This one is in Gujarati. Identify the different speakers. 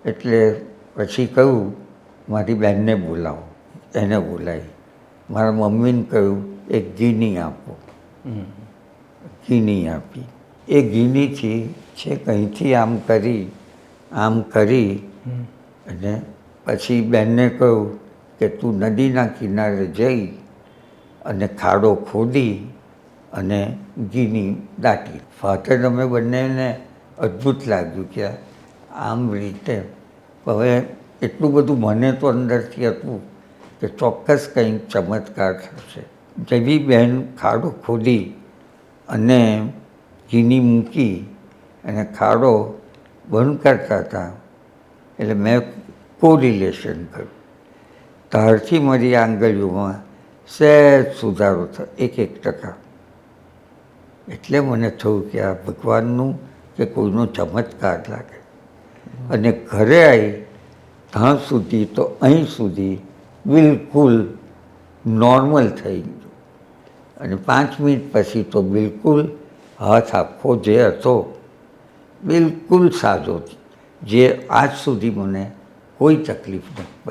Speaker 1: એટલે પછી કહ્યું મારી બહેનને બોલાવો, એને બોલાવી. મારા મમ્મીને કહ્યું એક ગીની આપો, ગીની આપી. એ ગીનીથી છે કંઈથી આમ કરી અને પછી બેનને કહ્યું કે તું નદીના કિનારે જઈ અને ખાડો ખોદી અને ઘીની દાટી. ફાધર અમે બંનેને અદ્ભુત લાગ્યું કે આમ રીતે. હવે એટલું બધું મને તો અંદરથી હતું કે ચોક્કસ કંઈક ચમત્કાર થશે. જેવી બહેન ખાડો ખોદી અને ઘીની મૂકી અને ખાડો બંધ કરતા હતા એટલે મેં કોરિલેશન કર્યું. ત્યારથી મારી આંગળીઓમાં સહેજ સુધારો થયો, 1%. એટલે મને થયું કે આ ભગવાનનું કે કોઈનો ચમત્કાર લાગે. અને ઘરે આવી ત્યાં સુધી તો અહીં સુધી બિલકુલ નોર્મલ થઈ ગયું. અને 5 મિનિટ પછી તો બિલકુલ હાથ આખો જે હતો બિલકુલ સાજો, જે આજ સુધી મને કોઈ તકલીફ નથી પડી.